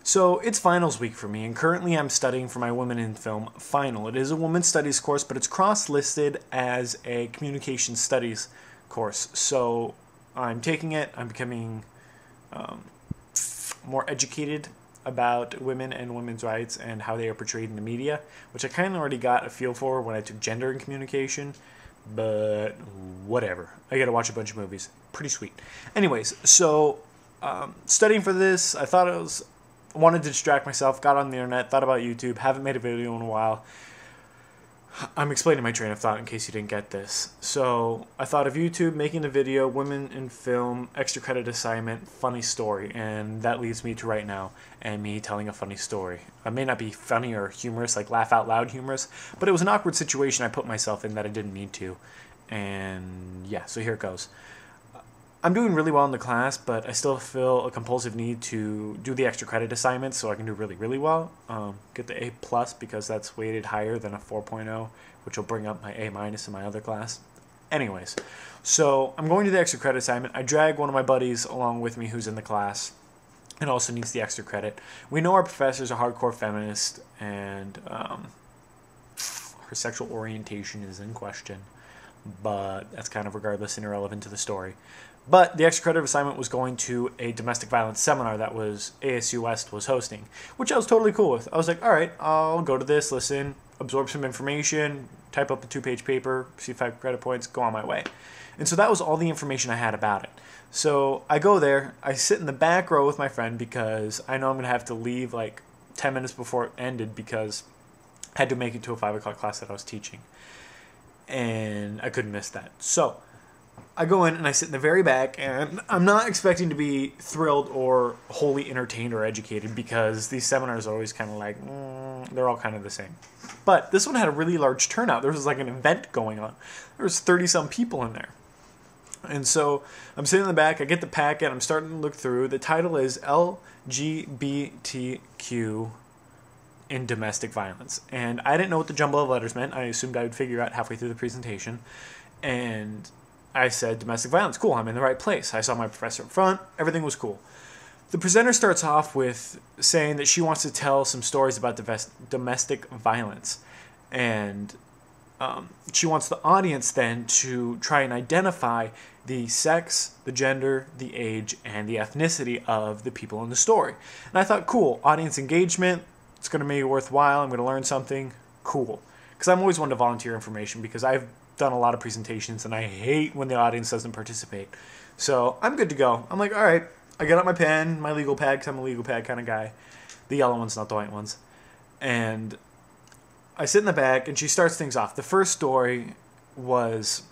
So it's finals week for me, and currently I'm studying for my Women in Film final. It is a women's studies course, but it's cross-listed as a communication studies course. So I'm taking it, I'm becoming more educated about women and women's rights and how they are portrayed in the media, which I kind of already got a feel for when I took gender and communication, but whatever. I got to watch a bunch of movies. Pretty sweet. Anyways, so studying for this, I thought wanted to distract myself, got on the internet, thought about YouTube, haven't made a video in a while. I'm explaining my train of thought in case you didn't get this. So I thought of YouTube, making a video, women in film, extra credit assignment, funny story, and that leads me to right now and me telling a funny story. It may not be funny or humorous, like laugh out loud humorous, but it was an awkward situation I put myself in that I didn't need to. And yeah, so here it goes. I'm doing really well in the class, but I still feel a compulsive need to do the extra credit assignments so I can do really, really well. Get the A+, because that's weighted higher than a 4.0, which will bring up my A- in my other class. Anyways, so I'm going to the extra credit assignment. I drag one of my buddies along with me who's in the class and also needs the extra credit. We know our professor's a hardcore feminist, and her sexual orientation is in question, but that's kind of regardless and irrelevant to the story. But the extra credit assignment was going to a domestic violence seminar that was ASU West was hosting, which I was totally cool with. I was like, all right, I'll go to this, listen, absorb some information, type up a 2-page paper, see 5 credit points, go on my way. And so that was all the information I had about it. So I go there, I sit in the back row with my friend because I know I'm going to have to leave like 10 minutes before it ended because I had to make it to a 5 o'clock class that I was teaching. And I couldn't miss that. So I go in and I sit in the very back, and I'm not expecting to be thrilled or wholly entertained or educated because these seminars are always kind of like, they're all kind of the same. But this one had a really large turnout. There was like an event going on. There was 30-some people in there. And so I'm sitting in the back, I get the packet, I'm starting to look through. The title is LGBTQ in Domestic Violence. And I didn't know what the jumble of letters meant. I assumed I would figure out halfway through the presentation. And I said, domestic violence, cool, I'm in the right place. I saw my professor up front, everything was cool. The presenter starts off with saying that she wants to tell some stories about domestic violence. And she wants the audience then to try and identify the sex, the gender, the age, and the ethnicity of the people in the story. And I thought, cool, audience engagement, it's going to make it worthwhile, I'm going to learn something, cool. Because I'm always one to volunteer information because I've done a lot of presentations and I hate when the audience doesn't participate. So I'm good to go. I'm like, all right, I get out my pen, my legal pad, because I'm a legal pad kind of guy. The yellow ones, not the white ones. And I sit in the back and she starts things off. The first story was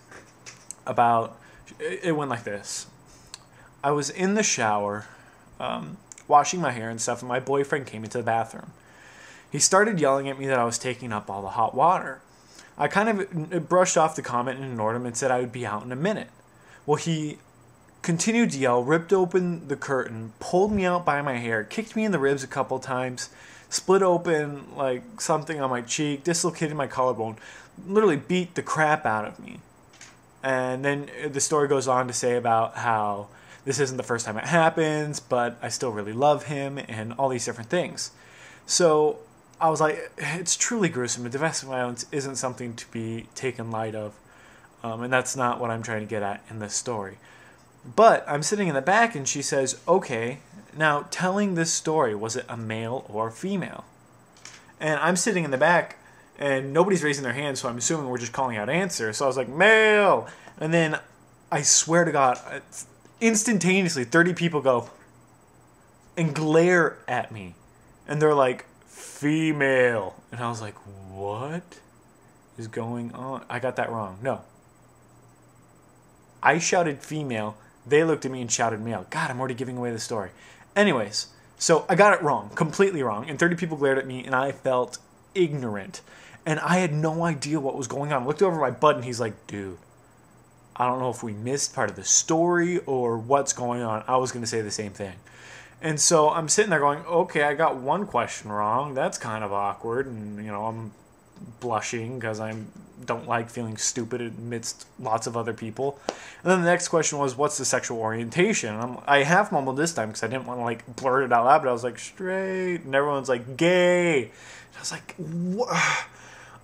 about, it went like this. I was in the shower, washing my hair and stuff, and my boyfriend came into the bathroom. He started yelling at me that I was taking up all the hot water. I kind of brushed off the comment and ignored him and said I would be out in a minute. Well, he continued to yell, ripped open the curtain, pulled me out by my hair, kicked me in the ribs a couple times, split open like something on my cheek, dislocated my collarbone, literally beat the crap out of me. And then the story goes on to say about how this isn't the first time it happens, but I still really love him and all these different things. So I was like, it's truly gruesome. Domestic violence isn't something to be taken light of. And that's not what I'm trying to get at in this story. But I'm sitting in the back and she says, okay, now telling this story, was it a male or female? And I'm sitting in the back and nobody's raising their hand, so I'm assuming we're just calling out answers. So I was like, male. And then I swear to God, instantaneously 30 people go and glare at me. And they're like, female. And I was like, what is going on? I got that wrong. No. I shouted female. They looked at me and shouted male. God, I'm already giving away the story. Anyways, so I got it wrong, completely wrong. And 30 people glared at me and I felt ignorant. And I had no idea what was going on. I looked over my bud and he's like, dude, I don't know if we missed part of the story or what's going on. I was going to say the same thing. And so I'm sitting there going, okay, I got one question wrong. That's kind of awkward. And, you know, I'm blushing because I don't like feeling stupid amidst lots of other people. And then the next question was, what's the sexual orientation? And I half mumbled this time because I didn't want to like blurt it out loud, but I was like, straight, and everyone's like, gay. And I was like,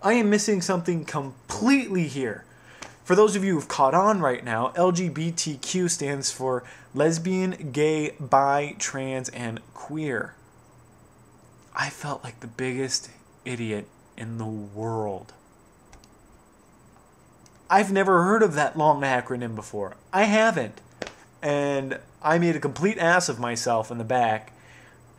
I am missing something completely here. For those of you who've caught on right now, LGBTQ stands for lesbian, gay, bi, trans, and queer. I felt like the biggest idiot in the world. I've never heard of that long acronym before. I haven't. And I made a complete ass of myself in the back.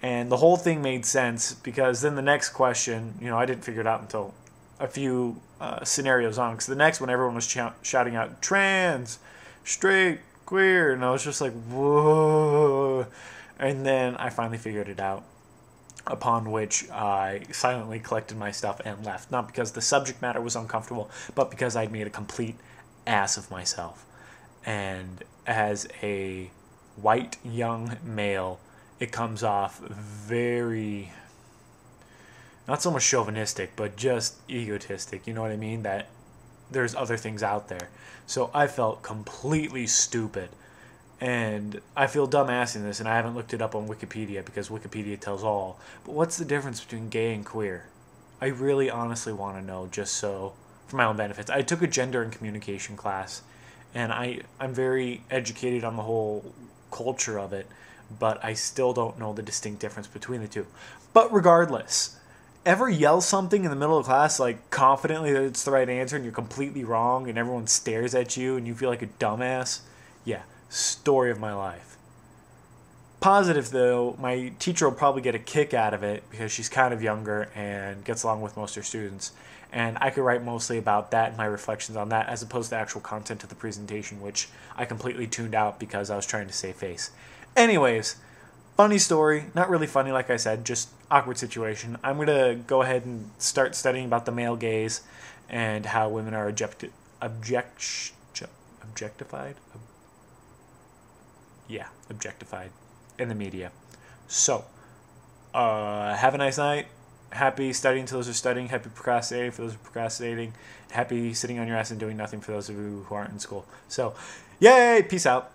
And the whole thing made sense because then the next question, I didn't figure it out until a few scenarios on. Because the next one, everyone was shouting out, trans, straight, queer. And I was just like, whoa. And then I finally figured it out. Upon which I silently collected my stuff and left. Not because the subject matter was uncomfortable, but because I'd made a complete ass of myself. And as a white young male, it comes off very, not so much chauvinistic, but just egotistic. You know what I mean? That there's other things out there. So I felt completely stupid. And I feel dumb asking this, and I haven't looked it up on Wikipedia because Wikipedia tells all. But what's the difference between gay and queer? I really honestly want to know, just so, for my own benefits. I took a gender and communication class, and I'm very educated on the whole culture of it, but I still don't know the distinct difference between the two. But regardless, ever yell something in the middle of class, like confidently that it's the right answer, and you're completely wrong, and everyone stares at you, and you feel like a dumbass? Yeah. Story of my life. Positive though, my teacher will probably get a kick out of it because she's kind of younger and gets along with most of her students. And I could write mostly about that and my reflections on that as opposed to the actual content of the presentation, which I completely tuned out because I was trying to save face. Anyways, funny story. Not really funny, like I said, just awkward situation. I'm going to go ahead and start studying about the male gaze and how women are objectified. Yeah, objectified in the media. So, have a nice night. Happy studying to those who are studying. Happy procrastinating for those who are procrastinating. Happy sitting on your ass and doing nothing for those of you who aren't in school. So, yay! Peace out.